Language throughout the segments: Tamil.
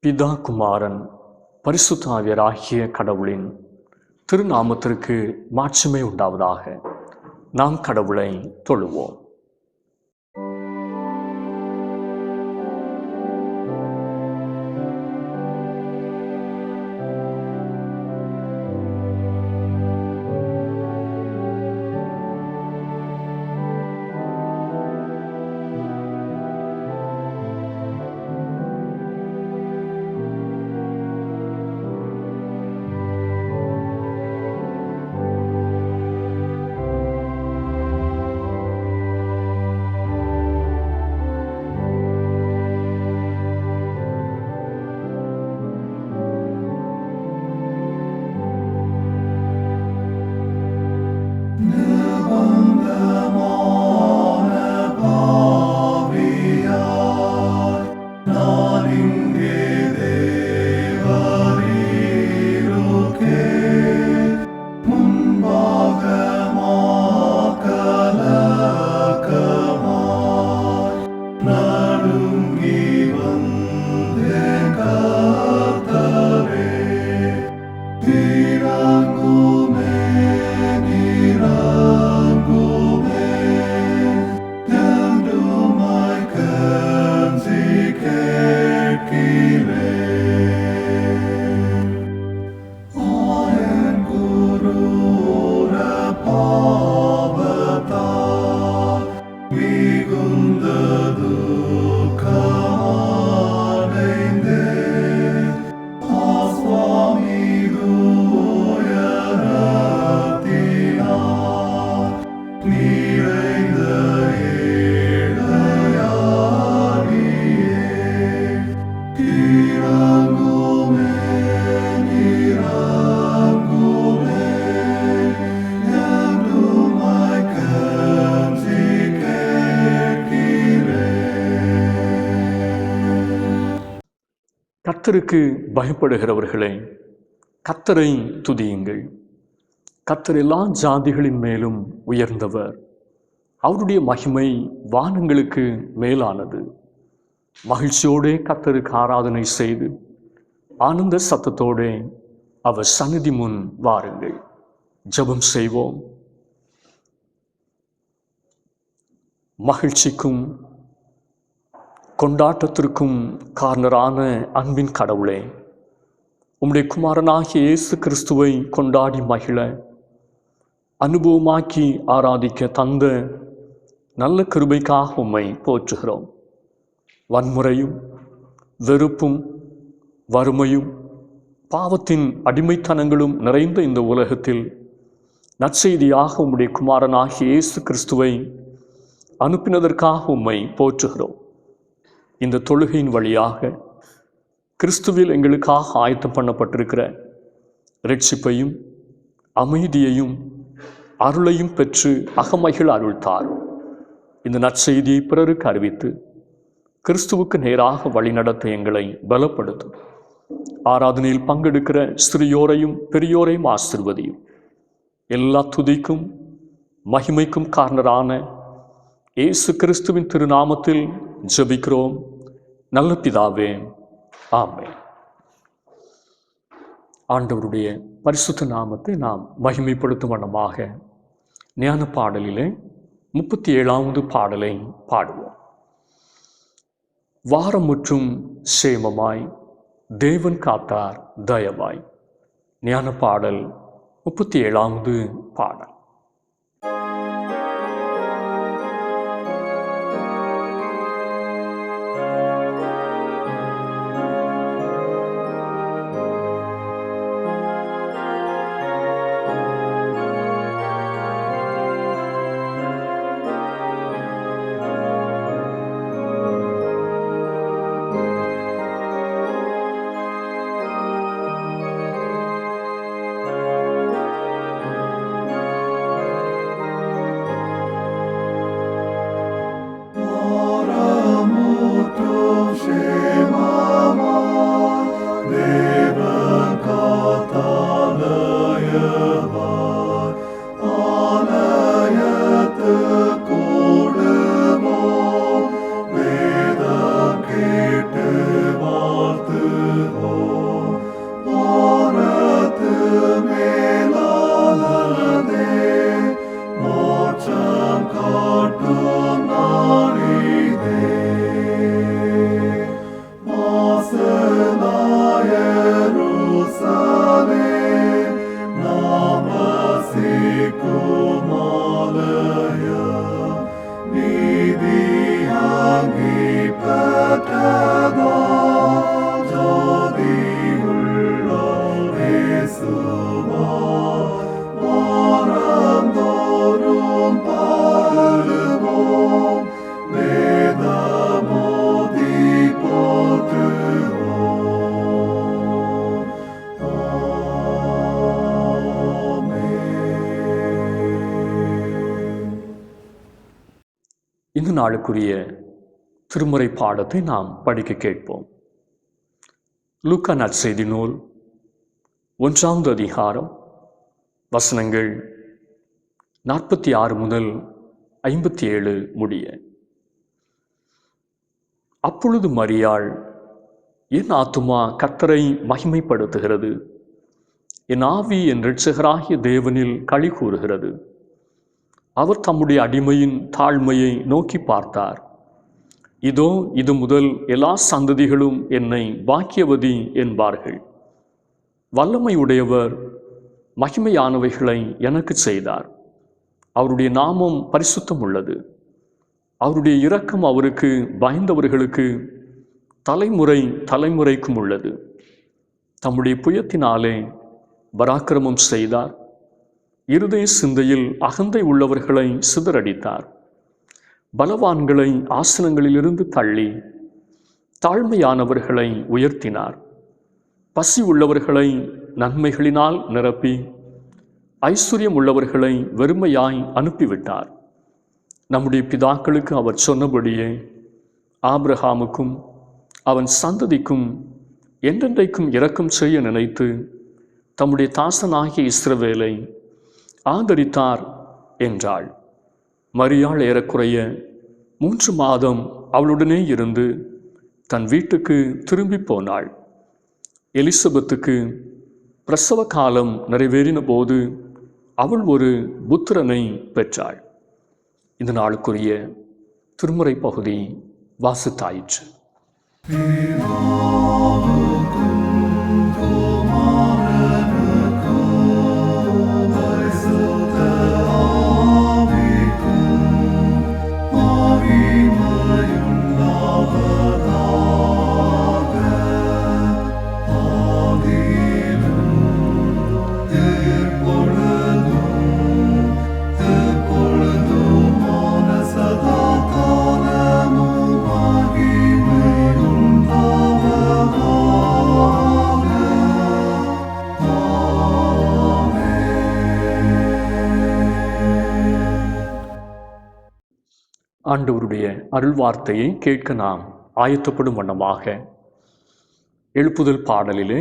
பிதா, குமாரன், பரிசுத்த ஆவியராகிய கடவுளின் திருநாமத்திற்கு மாட்சிமை உண்டாவதாக. நாம் கடவுளை தொழுவோம். கர்த்தருக்கு பயப்படுகிறவர்களே, கர்த்தரை துதியுங்கள். கர்த்தர் எல்லா ஜாதிகளின் மேலும் உயர்ந்தவர். அவருடைய மகிமை வானங்களுக்கு மேலானது. மகிழ்ச்சியோடே கர்த்தருக்கு ஆராதனை செய்து ஆனந்த சத்தத்தோடே அவர் சந்நிதி முன் வாருங்கள். ஜெபம் செய்வோம். மகிழ்ச்சிக்கும் கொண்டாட்டத்திற்கும் காரணரான அன்பின் கடவுளே, உம்முடைய குமாரனாகிய இயேசு கிறிஸ்துவை கொண்டாடி மகிழ அனுபவமாக்கி ஆராதிக்க தந்த நல்ல கிருபைக்காக உம்மை போற்றுகிறோம். வன்முறையும் வெறுப்பும் வறுமையும் பாவத்தின் அடிமைத்தனங்களும் நிறைந்த இந்த உலகத்தில் நற்செய்தியாக உம்முடைய குமாரனாகிய இயேசு கிறிஸ்துவை அனுப்பினதற்காக உம்மை போற்றுகிறோம். இந்த தொழுகையின் வழியாக கிறிஸ்துவில் எங்களுக்காக ஆயத்தம் பண்ணப்பட்டிருக்கிற இரட்சிப்பையும் அமைதியையும் அருளையும் பெற்று அகமகிழ அருள்தார். இந்த நற்செய்தியை பிறருக்கு அறிவித்து கிறிஸ்துவுக்கு நேராக வழிநடத்த எங்களை பலப்படுத்தும். ஆராதனையில் பங்கெடுக்கிற சிறியோரையும் பெரியோரையும் ஆசீர்வதியும். எல்லா துதிக்கும் மகிமைக்கும் காரணரான இயேசு கிறிஸ்துவின் திருநாமத்தில் ஜெபிக்கிறோம் நல்ல பிதாவே, ஆமென். ஆண்டவருடைய பரிசுத்த நாமத்தை நாம் மகிமைப்படுத்தும் வண்ணமாக ஞான பாடலிலே 37வது பாடலை பாடுவோம். வாரமுற்றும் சேமமாய் தேவன் காத்தார் தயவாய். ஞான பாடல் 37வது பாடல். இந்த நாளுக்குரிய திருமுறை பாடத்தை நாம் படிக்க கேட்போம். லூக்கா நற்செய்தி நூல் 1வது அதிகாரம் வசனங்கள் 46 முதல் 57 முடிய. அப்பொழுது மரியாள், என் ஆத்துமா கர்த்தரை மகிமைப்படுத்துகிறது, என் ஆவி என் இரட்சகராகிய தேவனில் களி கூறுகிறது. அவர் தம்முடைய அடிமையின் தாழ்மையை நோக்கி பார்த்தார். இதோ இது முதல் எல்லா சந்ததிகளும் என்னை பாக்கியவதி என்பார்கள். வல்லமை உடையவர் மகிமையானவைகளை எனக்கு செய்தார். அவருடைய நாமம் பரிசுத்தம் உள்ளது. அவருடைய இரக்கம் அவருக்கு பயந்தவர்களுக்கு தலைமுறை தலைமுறைக்கும் உள்ளது. தம்முடைய புயத்தினாலே பராக்கிரமம் செய்தார். இருதய சிந்தையில் அகந்தை உள்ளவர்களை சிதறடித்தார். பலவான்களை ஆசனங்களிலிருந்து தள்ளி தாழ்மையானவர்களை உயர்த்தினார். பசி உள்ளவர்களை நன்மைகளினால் நிரப்பி ஐஸ்வர்யம் உள்ளவர்களை வெறுமையாய் அனுப்பிவிட்டார். நம்முடைய பிதாக்களுக்கு அவர் சொன்னபடியே ஆபிரகாமுக்கும் அவன் சந்ததிக்கும் என்றென்றைக்கும் இரக்கம் செய்ய நினைத்து தம்முடைய தாசனாகிய இஸ்ரவேலை ஆதரித்தார் என்றாள். மரியாள் ஏறக்குறைய 3 மாதம் அவளுடனே இருந்து தன் வீட்டுக்கு திரும்பி போனாள். எலிசபெத்துக்கு பிரசவ காலம் நிறைவேறின போது அவள் ஒரு புத்திரனை பெற்றாள். இந்த நாளுக்குரிய திருமுறை பகுதி வாசித்தாயிற்று. ஆண்டவருடைய அருள் வார்த்தையை கேட்க நாம் ஆயத்தப்படும் வண்ணமாக எழுப்புதல் பாடலிலே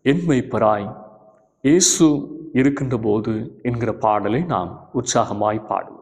என் மெய்ப்பராய் இயேசு இருக்கின்ற போது என்கிற பாடலை நாம் உற்சாகமாய் பாடுவோம்.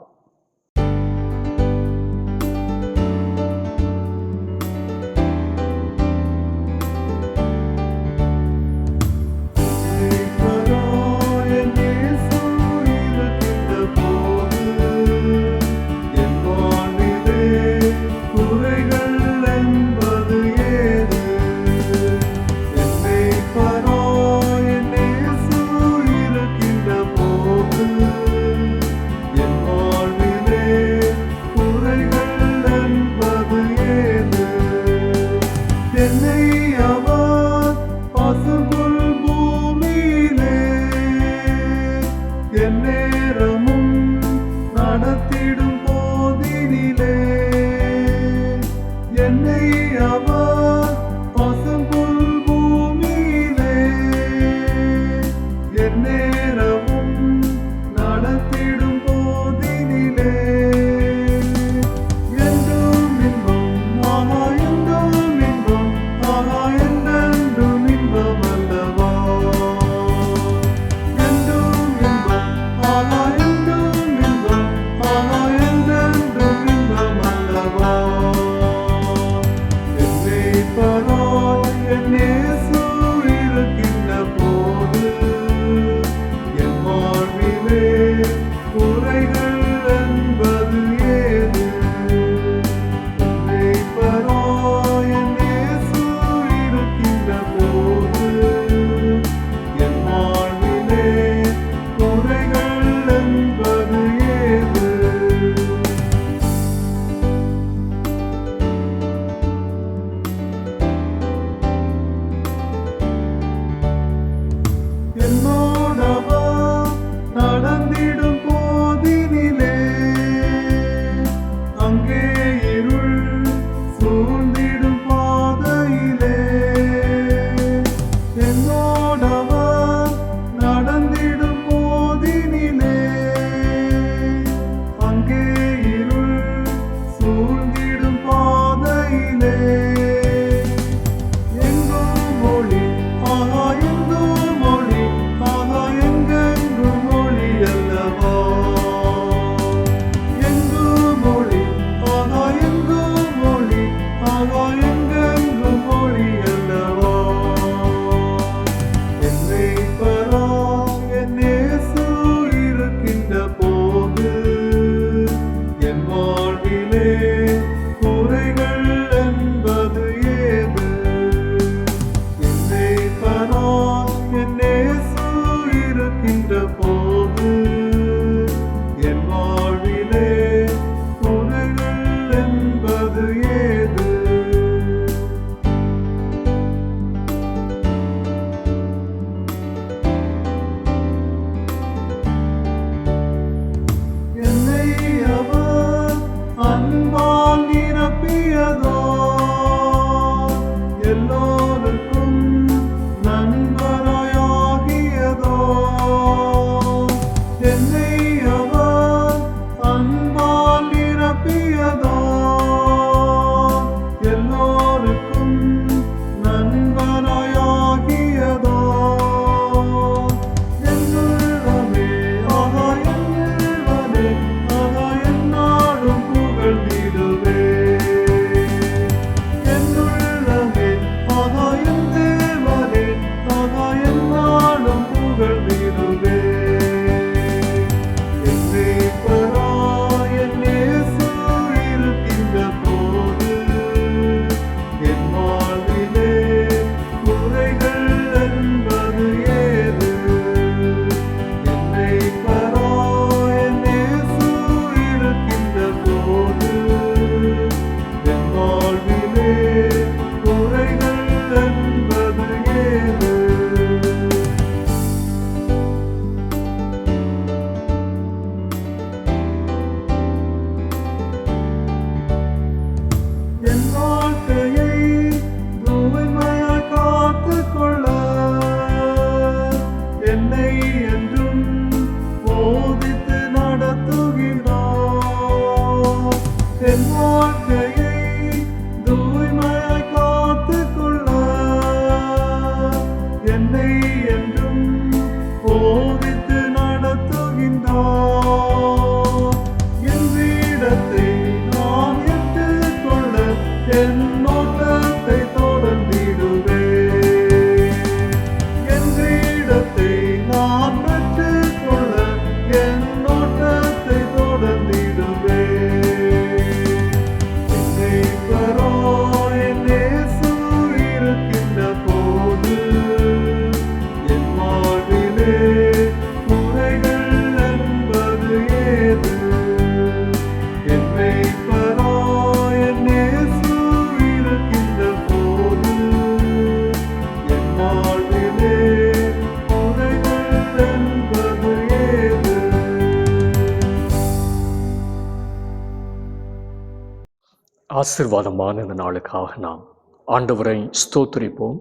ஆசீர்வாதமான இந்த நாளுக்காக நாம் ஆண்டவரை ஸ்தோத்திரிப்போம்.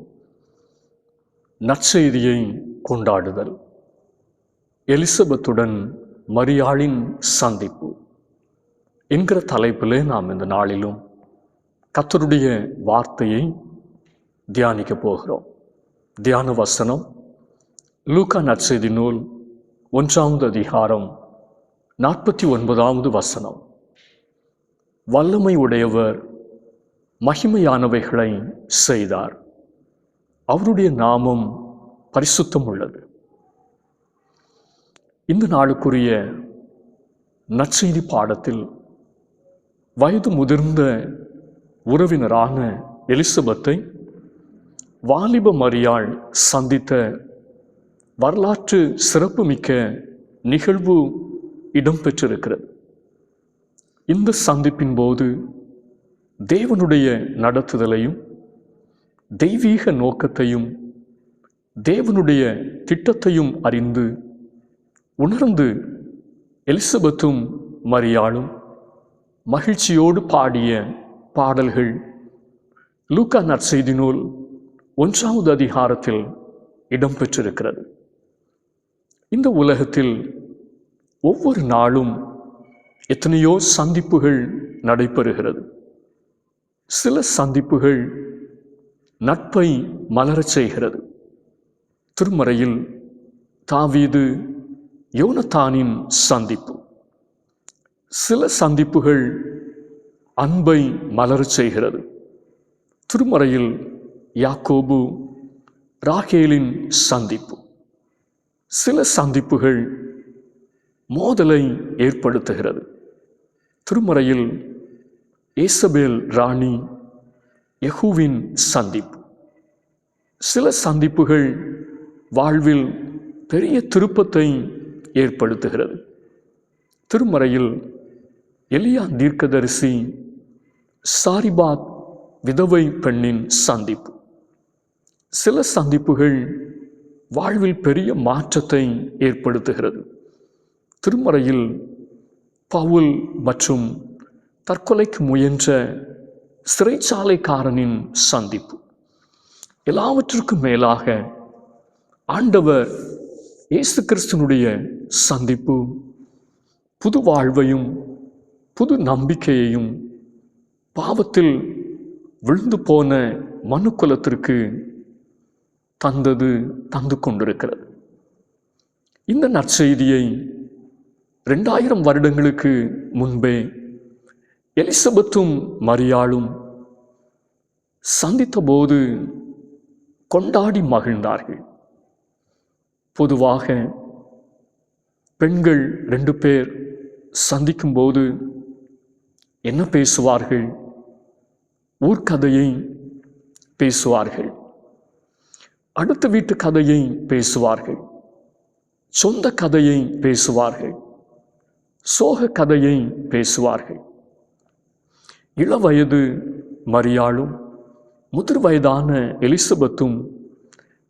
நற்செய்தியை கொண்டாடுதல். எலிசபெத்துடன் மரியாளின் சந்திப்பு என்கிற தலைப்பிலே நாம் இந்த நாளிலும் கர்த்தருடைய வார்த்தையை தியானிக்க போகிறோம். தியான வசனம் லூக்கா நற்செய்தி நூல் 1வது அதிகாரம் 49வது வசனம். வல்லமை உடையவர் மகிமையானவைகளை செய்தார், அவருடைய நாமம் பரிசுத்தம் உள்ளது. இந்த நாளுக்குரிய நற்செய்தி பாடத்தில் வயது முதிர்ந்த உறவினரான எலிசபெத்தை வாலிப மரியாள் சந்தித்த வரலாற்று சிறப்புமிக்க நிகழ்வு இடம்பெற்றிருக்கிறது. இந்த சந்திப்பின் போது தேவனுடைய நடத்துதலையும் தெய்வீக நோக்கத்தையும் தேவனுடைய திட்டத்தையும் அறிந்து உணர்ந்து எலிசபெத்தும் மரியாளும் மகிழ்ச்சியோடு பாடிய பாடல்கள் லூக்கா நற்செய்தி நூல் 1வது அதிகாரத்தில் இடம்பெற்றிருக்கிறது. இந்த உலகத்தில் ஒவ்வொரு நாளும் எத்தனையோ சந்திப்புகள் நடைபெறுகிறது. சில சந்திப்புகள் நட்பை மலரச் செய்கிறது. திருமறையில் தாவீது யோனத்தானின் சந்திப்பு. சில சந்திப்புகள் அன்பை மலரச் செய்கிறது. திருமறையில் யாக்கோபு ராகேலின் சந்திப்பு. சில சந்திப்புகள் மோதலை ஏற்படுத்துகிறது. திருமறையில் ஏசபேல் ராணி யெகூவின் சந்திப்பு. சில சந்திப்புகள் வாழ்வில் பெரிய திருப்பத்தை ஏற்படுத்துகிறது. திருமறையில் எலியா தீர்க்கதரிசி சாரிபாத் விதவை பெண்ணின் சந்திப்பு. சில சந்திப்புகள் வாழ்வில் பெரிய மாற்றத்தை ஏற்படுத்துகிறது. திருமறையில் பவுல் மற்றும் தற்கொலைக்கு முயன்ற சிறைச்சாலைக்காரனின் சந்திப்பு. எல்லாவற்றுக்கும் மேலாக ஆண்டவர் இயேசு கிறிஸ்துனுடைய சந்திப்பு புது வாழ்வையும் புது நம்பிக்கையையும் பாவத்தில் விழுந்து போன மனுக்குலத்திற்கு தந்து கொண்டிருக்கிறது. இந்த நற்செய்தியை 2000 வருடங்களுக்கு முன்பே எலிசபெத்தும் மரியாளும் சந்தித்த போது கொண்டாடி மகிழ்ந்தார்கள். பொதுவாக பெண்கள் 2 பேர் சந்திக்கும் போது என்ன பேசுவார்கள்? ஊர்க்கதையை பேசுவார்கள், அடுத்த வீட்டு கதையை பேசுவார்கள், சொந்த கதையை பேசுவார்கள், சோக கதையை பேசுவார்கள். இளவயது மரியாளும் முதிர் வயதான எலிசபெத்தும்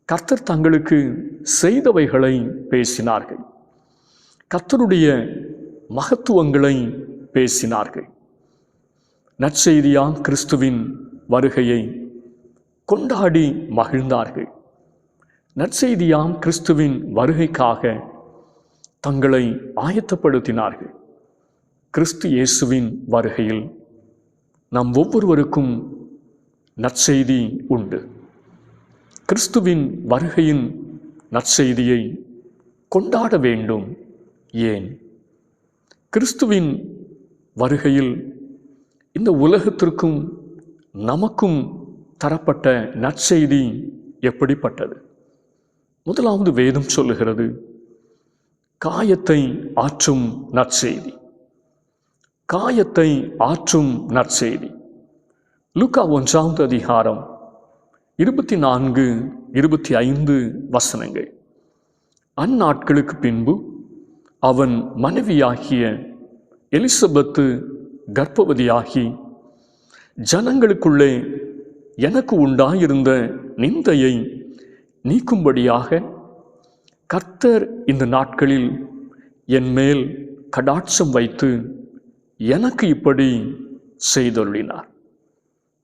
கர்த்தர் தங்களுக்கு செய்தவைகளை பேசினார்கள். கர்த்தருடைய மகத்துவங்களை பேசினார்கள். நற்செய்தியாம் கிறிஸ்துவின் வருகையை கொண்டாடி மகிழ்ந்தார்கள். நற்செய்தியாம் கிறிஸ்துவின் வருகைக்காக தங்களை ஆயத்தப்படுத்தினார்கள். கிறிஸ்து இயேசுவின் வருகையில் நாம் ஒவ்வொருவருக்கும் நற்செய்தி உண்டு. கிறிஸ்துவின் வருகையின் நற்செய்தியை கொண்டாட வேண்டும். ஏன்? கிறிஸ்துவின் வருகையில் இந்த உலகத்திற்கும் நமக்கும் தரப்பட்ட நற்செய்தி எப்படிப்பட்டது? முதலாவது வேதம் சொல்லுகிறது, காயத்தை ஆற்றும் நற்செய்தி. காயத்தை ஆற்றும் நற்செய்தி. லூக்கா 1 அதிகாரம் 24, 25 வசனங்கள். அந்நாட்களுக்கு பின்பு அவன் மனைவியாகிய எலிசபெத்து கர்ப்பவதியாகி ஜனங்களுக்குள்ளே எனக்கு உண்டாயிருந்த நிந்தையை நீக்கும்படியாக கர்த்தர் இந்த நாட்களில் என் மேல் கடாட்சம் வைத்து எனக்கு இப்படி செய்தருளினார்.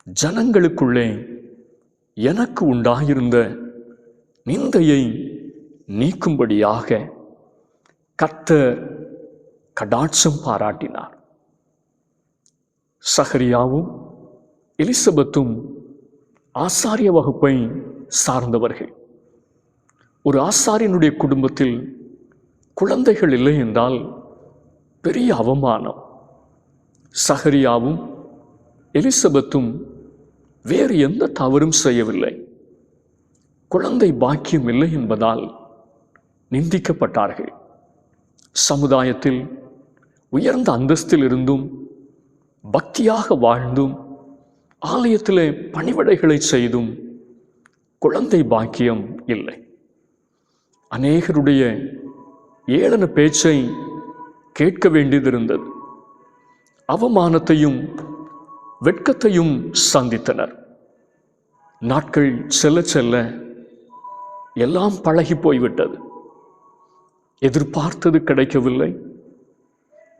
ஜனங்களுக்குள்ளே எனக்கு உண்டாயிருந்த நிந்தையை நீக்கும்படியாக கர்த்தர் கடாட்சம் பாராட்டினார். சகரியாவும் எலிசபெத்தும் ஆசாரிய வகுப்பை சார்ந்தவர்கள். ஒரு ஆசாரியனுடைய குடும்பத்தில் குழந்தைகள் இல்லை என்றால் பெரிய அவமானம். சகரியாவும் எலிசபெத்தும் வேறு எந்த தவறும் செய்யவில்லை. குழந்தை பாக்கியம் இல்லை என்பதால் நிந்திக்கப்பட்டார்கள். சமுதாயத்தில் உயர்ந்த அந்தஸ்தில் இருந்தும் பக்தியாக வாழ்ந்தும் ஆலயத்திலே பணிவிடைகளை செய்தும் குழந்தை பாக்கியம் இல்லை. அநேகருடைய ஏளன பேச்சை கேட்க வேண்டியதிருந்தது. அவமானத்தையும் வெட்கத்தையும் சந்தித்தனர். நாட்கள் செல்ல செல்ல எல்லாம் பழகி போய்விட்டது. எதிர்பார்த்தது கிடைக்கவில்லை,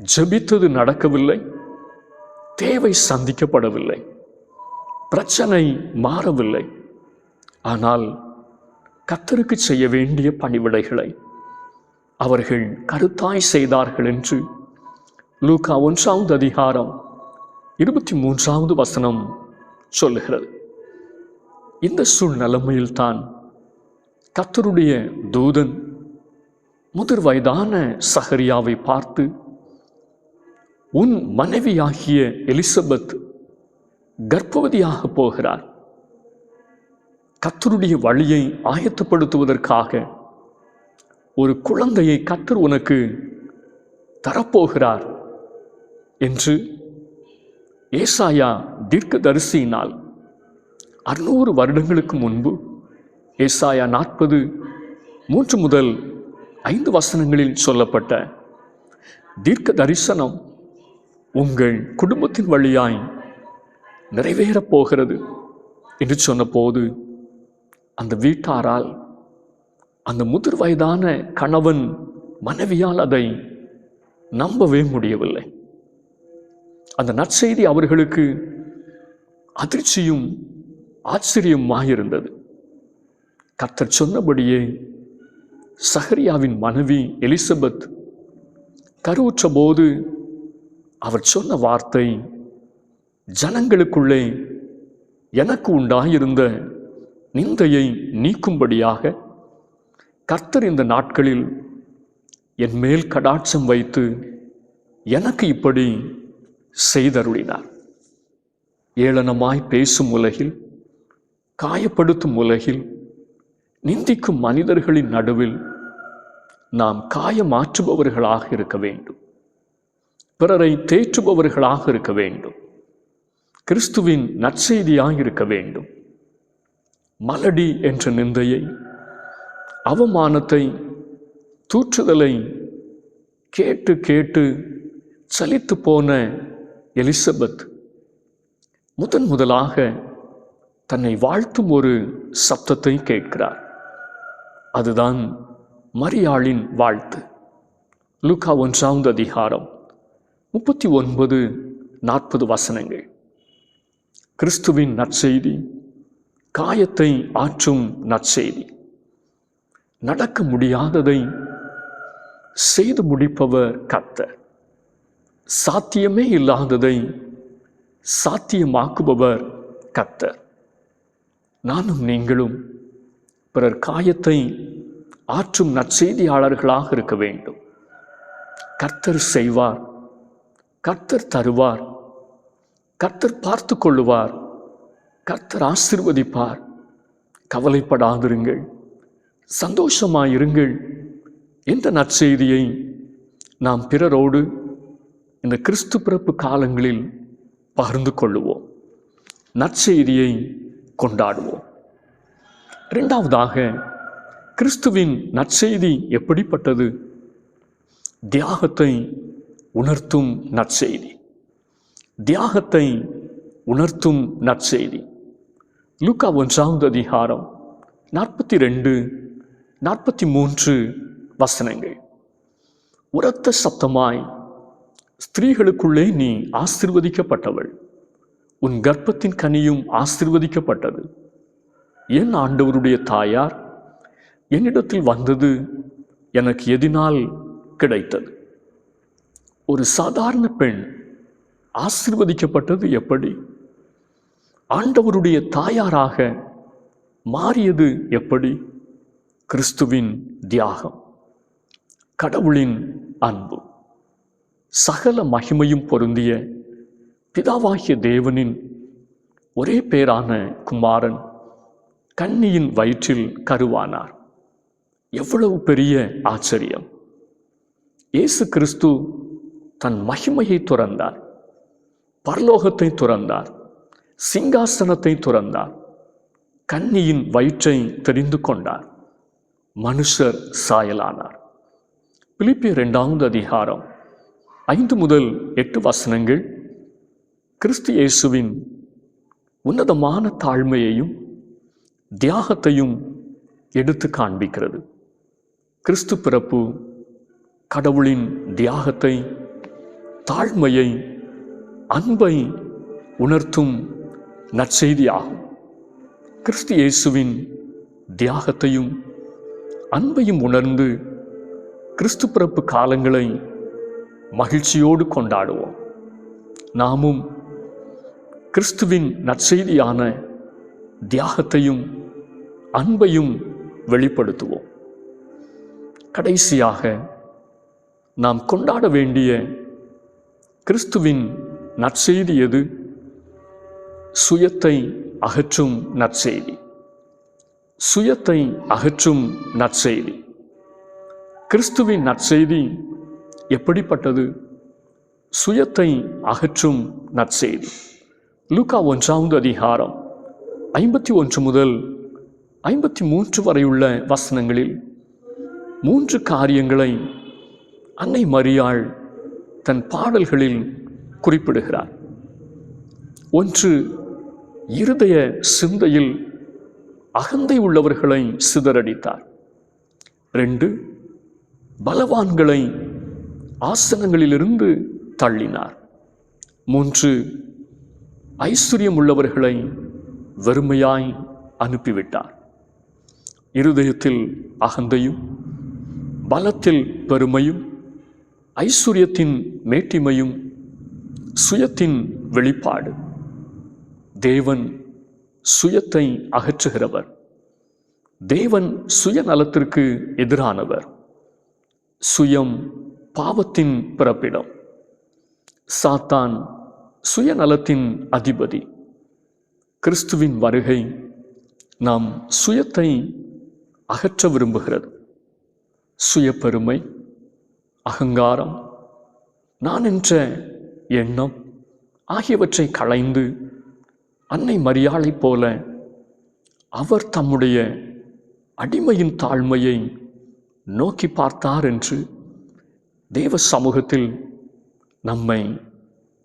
ஜெபித்தது நடக்கவில்லை, தேவை சந்திக்கப்படவில்லை, பிரச்சனை மாறவில்லை. ஆனால் கர்த்தருக்கு செய்ய வேண்டிய பணிவிடைகளை அவர்கள் கருத்தாய் செய்தார்கள் என்று லூக்கா 1 அதிகாரம் 23 வசனம் சொல்லுகிறது. இந்த சூழ்நிலைமையில்தான் கர்த்தருடைய தூதன் முதிர் வயதான சகரியாவை பார்த்து, உன் மனைவியாகிய எலிசபெத் கர்ப்பவதியாக போகிறார். கர்த்தருடைய வழியை ஆயத்தப்படுத்துவதற்காக ஒரு குழந்தையை கர்த்தர் உனக்கு தரப்போகிறார் என்று ஏசாயா தீர்க்கதரிசியினால் 600 வருடங்களுக்கு முன்பு ஏசாயா 40, 3 முதல் 5 வசனங்களில் சொல்லப்பட்ட தீர்க்க தரிசனம் உங்கள் குடும்பத்தின் வழியாய் நிறைவேறப் போகிறது என்று சொன்னபோது அந்த வீட்டாரால், அந்த முதிர் வயதான கணவன் மனைவியால் அதை நம்பவே முடியவில்லை. அந்த நற்செய்தி அவர்களுக்கு அதிர்ச்சியும் ஆச்சரியமாயிருந்தது. கர்த்தர் சொன்னபடியே சகரியாவின் மனைவி எலிசபெத் கருவுற்ற போது அவர் சொன்ன வார்த்தை, ஜனங்களுக்குள்ளே எனக்கு உண்டாயிருந்த நிந்தையை நீக்கும்படியாக கர்த்தர் இந்த நாட்களில் என் மேல் கடாட்சம் வைத்து எனக்கு இப்படி செய்தருளினார். ஏளனமாய் பேசும் உலகில், காயப்படுத்தும் உலகில், நிந்திக்கும் மனிதர்களின் நடுவில் நாம் காயமாற்றுபவர்களாக இருக்க வேண்டும். பிறரை தேற்றுபவர்களாக இருக்க வேண்டும். கிறிஸ்துவின் நற்செய்தியாக இருக்க வேண்டும். மலடி என்ற நிந்தையை, அவமானத்தை, தூற்றுதலை கேட்டு கேட்டு சலித்து போன எலிசபெத் முதலாக தன்னை வாழ்த்தும் ஒரு சப்தத்தை கேட்கிறார். அதுதான் மரியாளின் வாழ்த்து. லூக்கா 1 அதிகாரம் 39-40 வசனங்கள். கிறிஸ்துவின் நற்செய்தி காயத்தை ஆற்றும் நற்செய்தி. நடக்க முடியாததை செய்து முடிப்பவர் கர்த்தர். சாத்தியமே இல்லாததை சாத்தியமாக்குபவர் கர்த்தர். நானும் நீங்களும் பிறர் காயத்தை ஆற்றும் நற்செய்தியாளர்களாக இருக்க வேண்டும். கர்த்தர் செய்வார், கர்த்தர் தருவார், கர்த்தர் பார்த்து கொள்ளுவார், கர்த்தர் ஆசீர்வதிப்பார். கவலைப்படாதிருங்கள், சந்தோஷமாயிருங்கள் என்ற நற்செய்தியை நாம் பிறரோடு இந்த கிறிஸ்து பிறப்பு காலங்களில் பகிர்ந்து கொள்ளுவோம். நற்செய்தியை கொண்டாடுவோம். இரண்டாவதாக, கிறிஸ்துவின் நற்செய்தி எப்படிப்பட்டது? தியாகத்தை உணர்த்தும் நற்செய்தி. தியாகத்தை உணர்த்தும் நற்செய்தி. லூக்கா 1 அதிகாரம் 42-43 வசனங்கள். உரத்த சத்தமாய், ஸ்திரீகளுக்குள்ளே நீ ஆசீர்வதிக்கப்பட்டவள், உன் கர்ப்பத்தின் கனியும் ஆசீர்வதிக்கப்பட்டது. என் ஆண்டவருடைய தாயார் என்னிடத்தில் வந்தது எனக்கு எதினால் கிடைத்தது? ஒரு சாதாரண பெண் ஆசீர்வதிக்கப்பட்டது எப்படி? ஆண்டவருடைய தாயாராக மாறியது எப்படி? கிறிஸ்துவின் தியாகம், கடவுளின் அன்பு, சகல மகிமையும் பொருந்திய பிதாவாகிய தேவனின் ஒரே பேரான குமாரன் கன்னியின் வயிற்றில் கருவானார். எவ்வளவு பெரிய ஆச்சரியம்! இயேசு கிறிஸ்து தன் மகிமையை துறந்தார், பரலோகத்தை துறந்தார், சிங்காசனத்தை துறந்தார், கன்னியின் வயிற்றை தெரிந்து கொண்டார், மனுஷர் சாயலானார். பிலிப்பியர் 2 அதிகாரம் 5-8 வசனங்கள் கிறிஸ்து இயேசுவின் உன்னதமான தாழ்மையையும் தியாகத்தையும் எடுத்து காண்பிக்கிறது. கிறிஸ்து பிறப்பு கடவுளின் தியாகத்தை, தாழ்மையை, அன்பை உணர்த்தும் நற்செய்தியாகும். கிறிஸ்து இயேசுவின் தியாகத்தையும் அன்பையும் உணர்ந்து கிறிஸ்து பிறப்பு காலங்களை மகிழ்ச்சியோடு கொண்டாடுவோம். நாமும் கிறிஸ்துவின் நற்செய்தியான தியாகத்தையும் அன்பையும் வெளிப்படுத்துவோம். கடைசியாக, நாம் கொண்டாட வேண்டிய கிறிஸ்துவின் நற்செய்தி எது? சுயத்தை அகற்றும் நற்செய்தி. சுயத்தை அகற்றும் நற்செய்தி. கிறிஸ்துவின் நற்செய்தி எப்படிப்பட்டது? சுயத்தை அகற்றும் நற்செய்தி. லூக்கா 1 அதிகாரம் 51-53 வரையுள்ள வசனங்களில் 3 காரியங்களை அன்னை மரியாள் தன் பாடல்களில் குறிப்பிடுகிறார். 1, இருதய சிந்தையில் அகந்தை உள்ளவர்களை சிதறடித்தார். 2, பலவான்களை ஆசனங்களிலிருந்து தள்ளினார். 3, ஐஸ்வர்யம் உள்ளவர்களை வெறுமையாய் அனுப்பிவிட்டார். இருதயத்தில் அகந்தையும், பலத்தில் பெருமையும், ஐஸ்வர்யத்தின் மேட்டிமையும் சுயத்தின் வெளிப்பாடு. தேவன் சுயத்தை அகற்றுகிறவர். தேவன் சுயநலத்திற்கு எதிரானவர். சுயம் பாவத்தின் பிறப்பிடம். சாத்தான் சுயநலத்தின் அதிபதி. கிறிஸ்துவின் வருகை நாம் சுயத்தை அகற்ற விரும்புகிறது. சுயப்பெருமை, அகங்காரம், நான் என்ற எண்ணம் ஆகியவற்றை களைந்து அன்னை மரியாளை போல அவர் தம்முடைய அடிமையின் தாழ்மையை நோக்கி பார்த்தார் என்று தேவ சமூகத்தில் நம்மை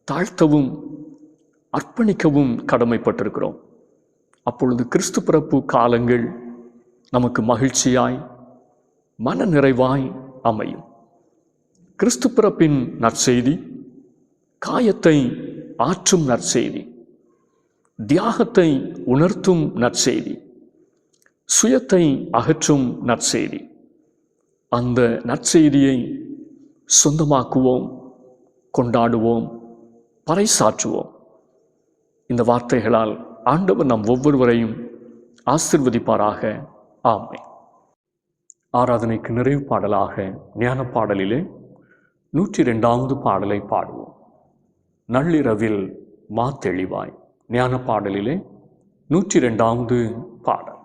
தாழ்த்தவும் அர்ப்பணிக்கவும் கடமைப்பட்டிருக்கிறோம். அப்பொழுது கிறிஸ்து பிறப்பு காலங்கள் நமக்கு மகிழ்ச்சியாய் மன நிறைவாய் அமையும். கிறிஸ்து பிறப்பின் நற்செய்தி காயத்தை ஆற்றும் நற்செய்தி, தியாகத்தை உணர்த்தும் நற்செய்தி, சுயத்தை அகற்றும் நற்செய்தி. அந்த நற்செய்தியை சொந்தமாக்குவோம், கொண்டாடுவோம், பறைசாற்றுவோம். இந்த வார்த்தைகளால் ஆண்டவர் நம் ஒவ்வொருவரையும் ஆசீர்வதிப்பாராக. ஆமென். ஆராதனைக்கு நிறைவு பாடலாக ஞான பாடலிலே 102வது பாடலை பாடுவோம். நள்ளிரவில் மாத்தெளிவாய். ஞான பாடலிலே 102வது பாடல்.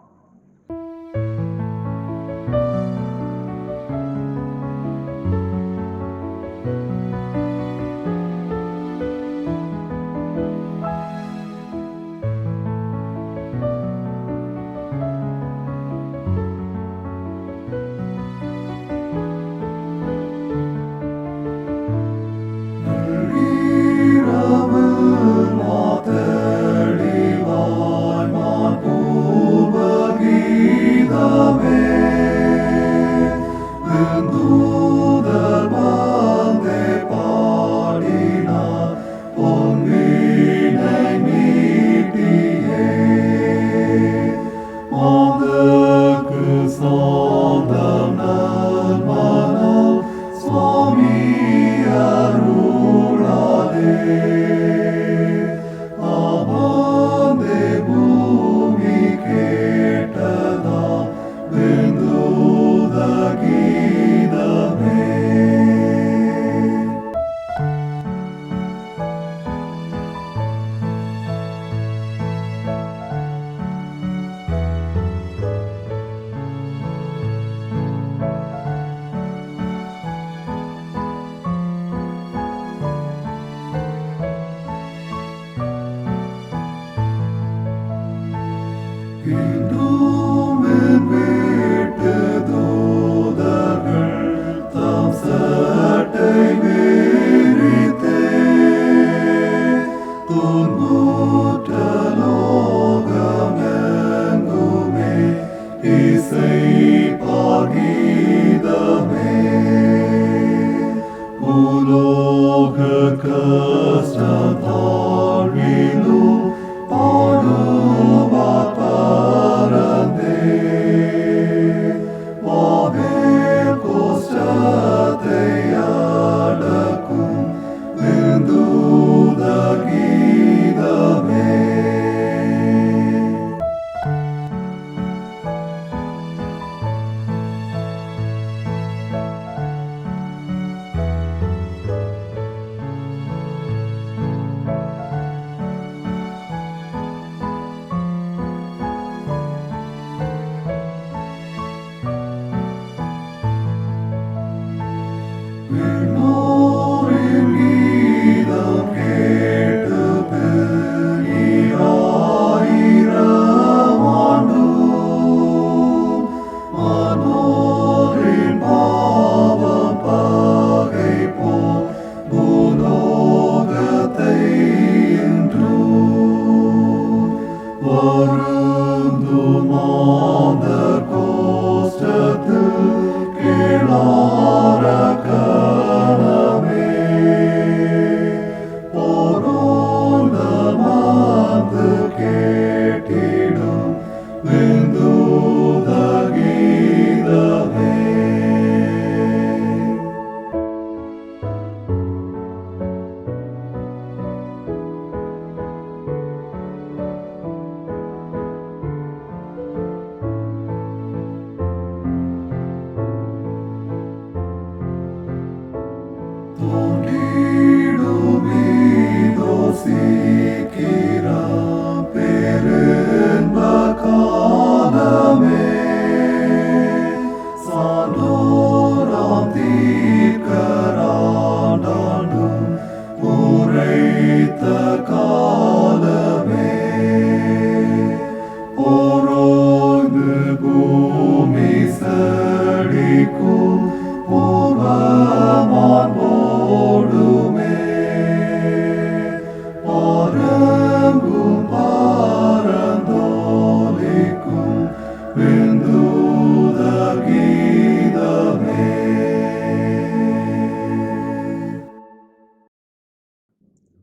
Sando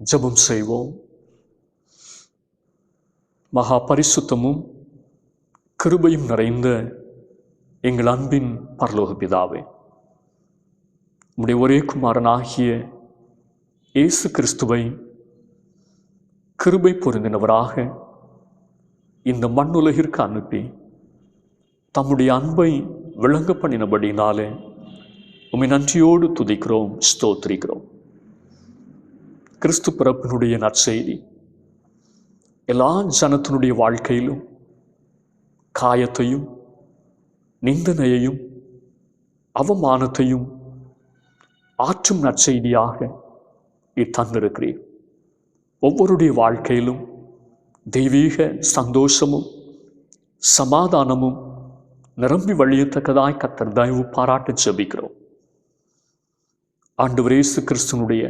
ஜெபம் செய்வோம். மகா பரிசுத்தமும் கிருபையும் நிறைந்த எங்கள் அன்பின் பரலோக பிதாவே, உம்முடைய ஒரே குமாரனாகிய இயேசு கிறிஸ்துவை கிருபை பொருந்தினவராக இந்த மண்ணுலகிற்கு அனுப்பி தம்முடைய அன்பை விளங்க பண்ணினபடினாலே உம்மை நன்றியோடு துதிக்கிறோம், ஸ்தோத்திரிக்கிறோம். கிறிஸ்து பிறப்பினுடைய நற்செய்தி எல்லா ஜனத்தினுடைய வாழ்க்கையிலும் காயத்தையும் நிந்தனையையும் அவமானத்தையும் ஆற்றும் நற்செய்தியாக தந்திருக்கிறீர். ஒவ்வொருடைய வாழ்க்கையிலும் தெய்வீக சந்தோஷமும் சமாதானமும் நிரம்பி வழியத்தக்கதாய் கர்த்தர் தயவு பாராட்ட ஜெபிக்கிறோம். ஆண்டவர் இயேசு கிறிஸ்துனுடைய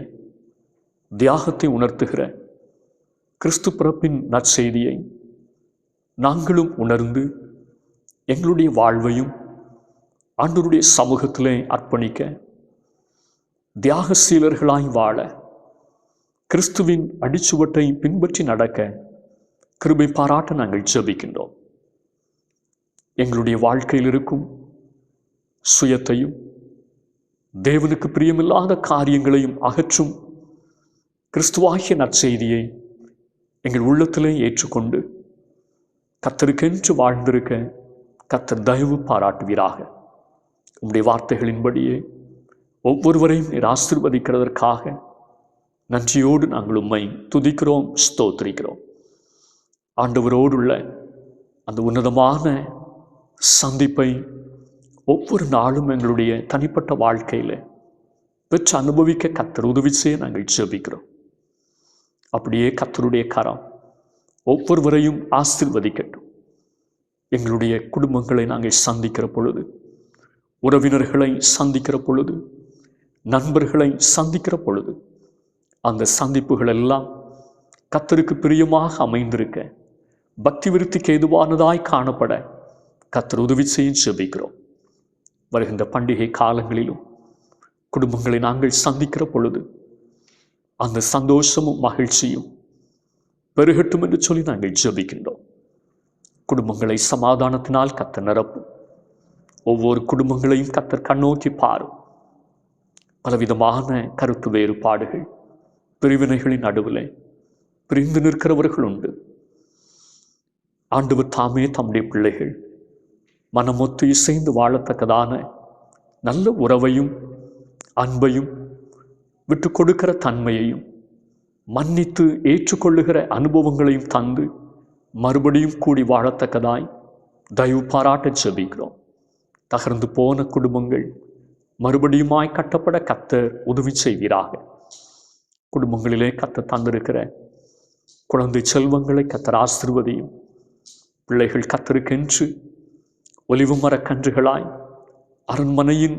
தியாகத்தை உணர்த்துகிற கிறிஸ்து பிறப்பின் நற்செய்தியை நாங்களும் உணர்ந்து எங்களுடைய வாழ்வையும் ஆண்டவருடைய சமூகத்திலே அர்ப்பணிக்க, தியாகசீலர்களாய் வாழ, கிறிஸ்துவின் அடிச்சுவட்டை பின்பற்றி நடக்க கிருபை பாராட்ட நாங்கள் ஜெபிக்கின்றோம். எங்களுடைய வாழ்க்கையில் இருக்கும் சுயத்தையும் தேவனுக்கு பிரியமில்லாத காரியங்களையும் அகற்றும் கிறிஸ்துவாகிய நற்செய்தியை எங்கள் உள்ளத்திலே ஏற்றுக்கொண்டு கர்த்தருக்கென்று வாழ்ந்திருக்க கர்த்தர் தயவு பாராட்டுவீராக. உம்முடைய வார்த்தைகளின்படியே ஒவ்வொருவரையும் நீர் ஆசீர்வதிக்கிறதற்காக நன்றியோடு நாங்கள் உம்மை துதிக்கிறோம், ஸ்தோத்திரிக்கிறோம். ஆண்டவரோடுள்ள அந்த உன்னதமான சந்திப்பை ஒவ்வொரு நாளும் எங்களுடைய தனிப்பட்ட வாழ்க்கையில் பெற்று அனுபவிக்க கர்த்தர் உதவி செய்ய நாங்கள் ஜெபிக்கிறோம். அப்படியே கர்த்தருடைய கரம் ஒவ்வொருவரையும் ஆசீர்வதிக்கட்டும். எங்களுடைய குடும்பங்களை நாங்கள் சந்திக்கிற பொழுது, உறவினர்களை சந்திக்கிற பொழுது, நண்பர்களை சந்திக்கிற பொழுது, அந்த சந்திப்புகள் எல்லாம் கர்த்தருக்கு பிரியமாக அமைந்திருக்க, பக்தி விருத்திக்கு ஏதுவானதாய் காணப்பட கர்த்தர் உதவி செய்ய ஜெபிக்கிறோம். வருகின்ற பண்டிகை காலங்களிலும் குடும்பங்களை நாங்கள் சந்திக்கிற பொழுது அந்த சந்தோஷமும் மகிழ்ச்சியும் பெருகட்டும் என்று சொல்லி நாங்கள் ஜெபிக்கின்றோம். குடும்பங்களை சமாதானத்தினால் கர்த்தர் நிரப்பும். ஒவ்வொரு குடும்பங்களையும் கர்த்தர் கண்ணோக்கி பாரும். பலவிதமான கருத்து வேறுபாடுகள், பிரிவினைகளின் நடுவில் பிரிந்து நிற்கிறவர்கள் உண்டு. ஆண்டவர் தாமே தம்முடைய பிள்ளைகள் மனமொத்து இசைந்து வாழத்தக்கதான நல்ல உறவையும் அன்பையும் விட்டு கொடுக்கிற தன்மையையும் மன்னித்து ஏற்றுக்கொள்ளுகிற அனுபவங்களையும் தந்து மறுபடியும் கூடி வாழத்தக்கதாய் தயவு பாராட்ட ஜெபிக்கிறோம். தகர்ந்து போன குடும்பங்கள் மறுபடியுமாய் கட்டப்பட கர்த்தர் உதவி செய்வீராக. குடும்பங்களிலே கர்த்தர் தந்திருக்கிற குழந்தை செல்வங்களை கர்த்தர் ஆசீர்வதியும். பிள்ளைகள் கர்த்தருக்கென்று ஒலிவு மரக்கன்றுகளாய் அரண்மனையின்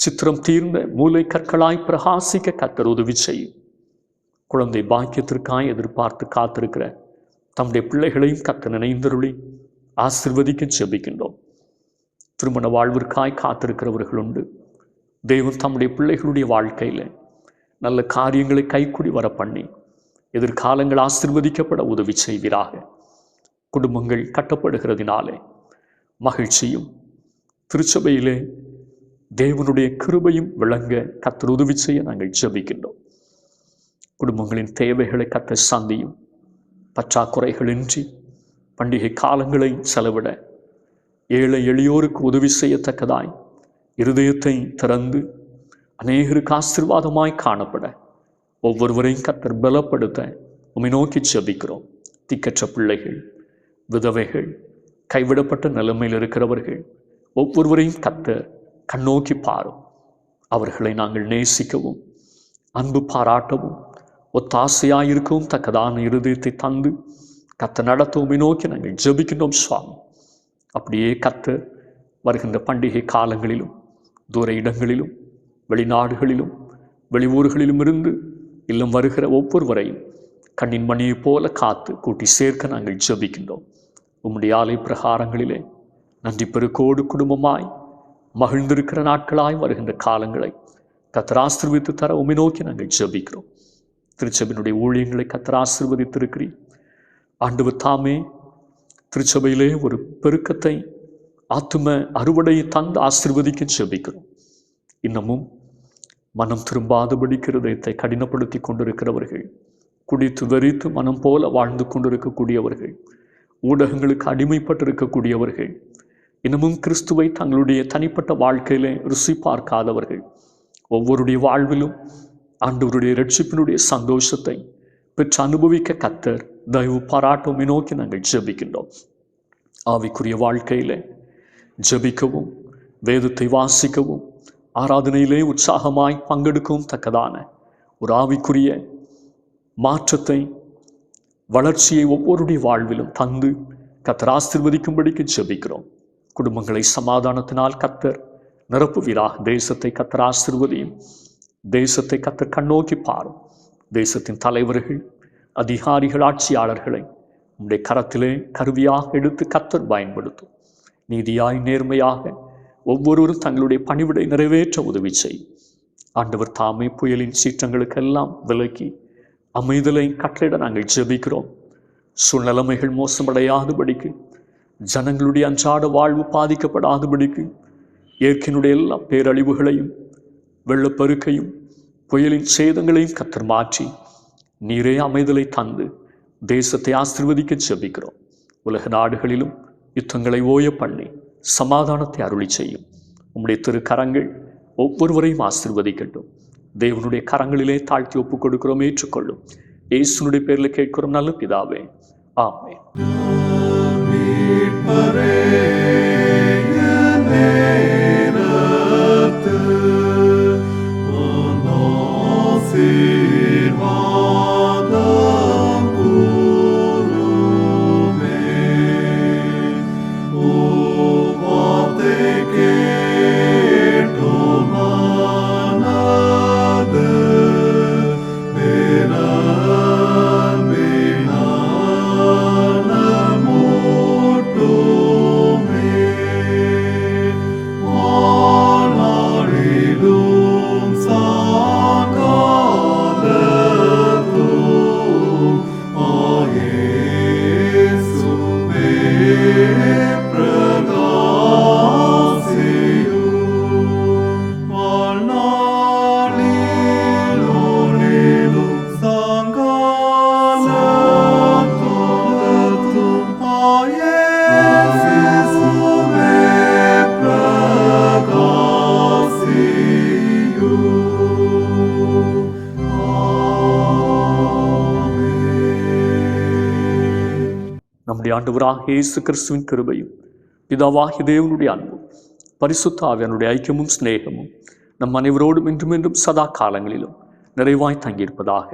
சித்திரம் தீர்ந்த மூலை கற்களாய் பிரகாசிக்க கர்த்தர் உதவி செய்யும். குழந்தை பாக்கியத்திற்காய் எதிர்பார்த்து காத்திருக்கிற தம்முடைய பிள்ளைகளையும் கர்த்தர் நினைந்தருளி ஆசீர்வதிக்க ஜெபிக்கின்றோம். திருமண வாழ்விற்காய் காத்திருக்கிறவர்கள் உண்டு. தேவன் தம்முடைய பிள்ளைகளுடைய வாழ்க்கையில் நல்ல காரியங்களை கைக்கூடி வர பண்ணி எதிர்காலங்கள் ஆசீர்வதிக்கப்பட உதவி செய்வீராக. குடும்பங்கள் கட்டப்படுகிறதினாலே மகிழ்ச்சியும் திருச்சபையிலே தேவனுடைய கிருபையும் விளங்க கர்த்தர் உதவி செய்ய நாங்கள் ஜெபிக்கின்றோம். குடும்பங்களின் தேவைகளை கர்த்தர் சந்தியும். பற்றாக்குறைகளின்றி பண்டிகை காலங்களை செலவிட ஏழை எளியோருக்கு உதவி செய்யத்தக்கதாய் இருதயத்தை திறந்து அநேகருக்கு ஆசீர்வாதமாய் காணப்பட ஒவ்வொருவரையும் கர்த்தர் பலப்படுத்த உம்மை நோக்கி ஜெபிக்கிறோம். திக்கற்ற பிள்ளைகள், விதவைகள், கைவிடப்பட்ட நிலைமையில் இருக்கிறவர்கள் ஒவ்வொருவரையும் கர்த்தர் கண்ணோக்கி பாரும். அவர்களை நாங்கள் நேசிக்கவும் அன்பு பாராட்டவும் ஒத்தாசையாயிருக்கவும் தக்கதான இருதயத்தை தந்து கர்த்தர் நடத்தவுமே நோக்கி நாங்கள் ஜெபிக்கின்றோம் சுவாமி. அப்படியே கர்த்தர் வருகின்ற பண்டிகை காலங்களிலும் தூர இடங்களிலும் வெளிநாடுகளிலும் வெளியூர்களிலும் இருந்து இல்லம் வருகிற ஒவ்வொருவரையும் கண்ணின் மணியை போல காத்து கூட்டி சேர்க்க நாங்கள் ஜெபிக்கின்றோம். உம்முடைய ஆலை பிரகாரங்களிலே நன்றி பெருக்கோடு குடும்பமாய் மகிழ்ந்திருக்கிற நாட்களாய் வருகின்ற காலங்களை கர்த்தர் ஆசீர்வதித்து தர உம்மை நோக்கி நாங்கள் ஜெபிக்கிறோம். திருச்சபையினுடைய ஊழியங்களை கர்த்தர் ஆசீர்வதித்திருக்கிறீர். ஆண்டவர் தாமே திருச்சபையிலே ஒரு பெருக்கத்தை, ஆத்தும அறுவடையை தந்து ஆசீர்வதிக்க ஜெபிக்கிறோம். இன்னமும் மனம் திரும்பாதபடிக்கு இருதயத்தை கடினப்படுத்தி கொண்டிருக்கிறவர்கள், குடித்து வெறித்து மனம் போல வாழ்ந்து கொண்டிருக்கக்கூடியவர்கள், ஊடகங்களுக்கு அடிமைப்பட்டிருக்கக்கூடியவர்கள், இன்னமும் கிறிஸ்துவை தங்களுடைய தனிப்பட்ட வாழ்க்கையிலே ருசி பார்க்காதவர்கள், ஒவ்வொருடைய வாழ்விலும் ஆண்டவருடைய இரட்சிப்பினுடைய சந்தோஷத்தை பெற்று அனுபவிக்க கர்த்தர் தயவு பாராட்டுமை நோக்கி நாங்கள் ஜெபிக்கின்றோம். ஆவிக்குரிய வாழ்க்கையிலே ஜெபிக்கவும், வேதத்தை வாசிக்கவும், ஆராதனையிலே உற்சாகமாய் பங்கெடுக்கவும் தக்கதான ஒரு ஆவிக்குரிய மாற்றத்தை, வளர்ச்சியை ஒவ்வொருடைய வாழ்விலும் தந்து கர்த்தர் ஆசீர்வதிக்கும்படிக்கு ஜெபிக்கிறோம். குடும்பங்களை சமாதானத்தினால் கர்த்தர் நிரப்புவீராக. தேசத்தை கர்த்தர் ஆசீர்வதியும். தேசத்தை கர்த்தர் கண்ணோக்கி பாரும். தேசத்தின் தலைவர்கள், அதிகாரிகள், ஆட்சியாளர்களை உம்முடைய கரத்திலே கருவியாக எடுத்து கர்த்தர் பயன்படுத்தும். நீதியாய் நேர்மையாக ஒவ்வொருவரும் தங்களுடைய பணிவிடை நிறைவேற்ற உதவி செய்யும். ஆண்டவர் தாமே புயலின் சீற்றங்களுக்கெல்லாம் விலக்கி அமைதலை கட்டளையிட நாங்கள் ஜெபிக்கிறோம். சூழ்நிலைமைகள் மோசமடையாதபடிக்கு, ஜனங்களுடைய அன்றாட வாழ்வு பாதிக்கப்படாதபடிக்கு, இயற்கையினுடைய எல்லா பேரழிவுகளையும், வெள்ளப்பெருக்கையும், புயலின் சேதங்களையும் கர்த்தர் மாற்றி நீரே அமைதலை தந்து தேசத்தை ஆசீர்வதிக்க ஜெபிக்கிறோம். உலக நாடுகளிலும் யுத்தங்களை ஓய பண்ணி சமாதானத்தை அருளி செய்யும். உம்முடைய திரு கரங்கள் ஒவ்வொருவரையும் ஆசீர்வதிக்கட்டும். தேவனுடைய கரங்களிலே தாழ்த்தி ஒப்புக் கொடுக்கிறோம், ஏற்றுக்கொள்ளும். இயேசுனுடைய பேரில் கேட்கிறோம் நல்ல பிதாவே, ஆமென். நம்முடைய ஆண்டவராகிய இயேசு கிறிஸ்துவின் கிருபையும், பிதாவாகிய தேவனுடைய அன்பும், பரிசுத்த ஆவியானுடைய ஐக்கியமும் சிநேகமும் நம் அனைவரோடும் இன்றும் என்றும் சதா காலங்களிலும் நிறைவாய் தங்கியிருப்பதாக.